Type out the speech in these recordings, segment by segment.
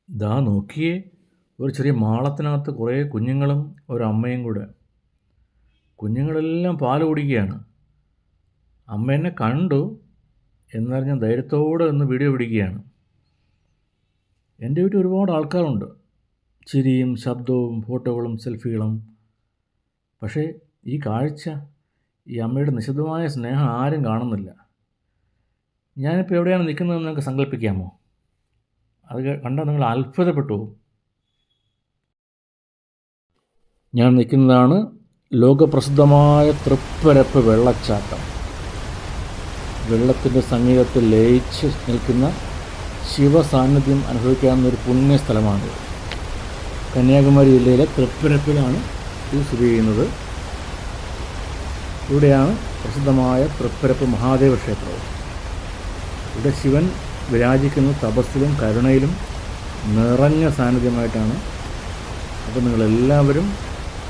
ദാ നോക്കിയേ, ഒരു ചെറിയ മാളത്തിനകത്ത് കുറേ കുഞ്ഞുങ്ങളും ഒരമ്മയും കൂടെ. കുഞ്ഞുങ്ങളെല്ലാം പാല് കുടിക്കുകയാണ്. അമ്മ എന്നെ കണ്ടു, എന്നാൽ ഞാൻ ധൈര്യത്തോടെ ഒന്ന് വീഡിയോ പിടിക്കുകയാണ്. എൻ്റെ വീട്ടിൽ ഒരുപാട് ആൾക്കാരുണ്ട്. ചിരിയും ശബ്ദവും ഫോട്ടോകളും സെൽഫികളും. പക്ഷേ ഈ കാഴ്ച, ഈ അമ്മയുടെ നിശബ്ദമായ സ്നേഹം ആരും കാണുന്നില്ല. ഞാനിപ്പോൾ എവിടെയാണ് നിൽക്കുന്നതെന്ന് നിങ്ങൾക്ക് സങ്കല്പിക്കാമോ? അത് കണ്ടാൽ നിങ്ങൾ അത്ഭുതപ്പെട്ടു പോകും. ഞാൻ നിൽക്കുന്നതാണ് ലോകപ്രസിദ്ധമായ തൃപ്പരപ്പ് വെള്ളച്ചാട്ടം. വെള്ളത്തിൻ്റെ സംഗീതത്തിൽ ലയിച്ച് നിൽക്കുന്ന ശിവസാന്നിധ്യം അനുഭവിക്കാവുന്ന ഒരു പുണ്യ സ്ഥലമാണിത്. കന്യാകുമാരി ജില്ലയിലെ തൃപ്പരപ്പിലാണ് ഇത് സ്ഥിതി ചെയ്യുന്നത്. ഇവിടെയാണ് പ്രസിദ്ധമായ തൃപ്പരപ്പ് മഹാദേവ ക്ഷേത്രവും. ഇവിടെ ശിവൻ വിരാജിക്കുന്ന തപസ്സിലും കരുണയിലും നിറഞ്ഞ സാന്നിധ്യമായിട്ടാണ്. അപ്പോൾ നിങ്ങളെല്ലാവരും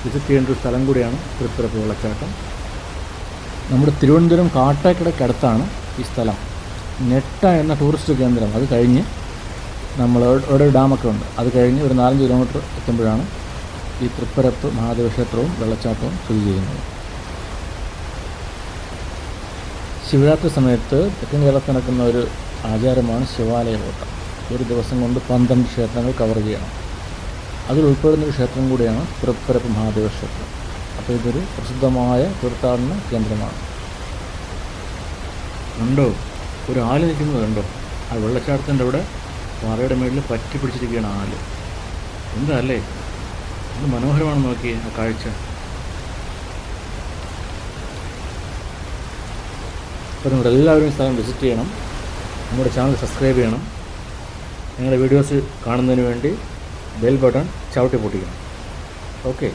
വിസിറ്റ് ചെയ്യേണ്ട ഒരു സ്ഥലം കൂടിയാണ് തൃപ്പരപ്പ് വെള്ളച്ചാട്ടം. നമ്മുടെ തിരുവനന്തപുരം കാട്ടാക്കടയ്ക്കടുത്താണ് ഈ സ്ഥലം. നെട്ട എന്ന ടൂറിസ്റ്റ് കേന്ദ്രം, അത് കഴിഞ്ഞ് നമ്മൾ ഇവിടെ ഡാമൊക്കെ ഉണ്ട്. അത് കഴിഞ്ഞ് ഒരു 4-5 കിലോമീറ്റർ എത്തുമ്പോഴാണ് ഈ തൃപ്പരപ്പ് മഹാദേവ ക്ഷേത്രവും വെള്ളച്ചാട്ടവും സ്ഥിതി ചെയ്യുന്നത്. ശിവരാത്രി സമയത്ത് തെക്കൻ കേരളത്തിൽ നടക്കുന്ന ഒരു ആചാരമാണ് ശിവാലയ ഓട്ടം. ഒരു ദിവസം കൊണ്ട് 12 ക്ഷേത്രങ്ങൾ കവർ ചെയ്യണം. അതിൽ ഉൾപ്പെടുന്നൊരു ക്ഷേത്രം കൂടിയാണ് തൃപ്പരപ്പ് മഹാദേവ ക്ഷേത്രം. അപ്പോൾ ഇതൊരു പ്രസിദ്ധമായ തീർത്ഥാടന കേന്ദ്രമാണ്. കണ്ടോ, ഒരു ആല് നിൽക്കുന്നത് കണ്ടോ? ആ വെള്ളച്ചാട്ടത്തിൻ്റെ അവിടെ പാറയുടെ മേളിൽ പറ്റി പിടിച്ചിരിക്കുകയാണ് ആല്. എന്താ അല്ലേ, ഇത് മനോഹരമാണെന്ന് നോക്കിയേ ആ കാഴ്ച. അപ്പോൾ നിങ്ങളെല്ലാവരും സ്ഥലം വിസിറ്റ് ചെയ്യണം. നമ്മുടെ ചാനൽ സബ്സ്ക്രൈബ് ചെയ്യണം. നിങ്ങളുടെ വീഡിയോസ് കാണുന്നതിന് വേണ്ടി ബെൽ ബട്ടൺ ചവിട്ടി പൊട്ടിക്കണം. ഓക്കെ.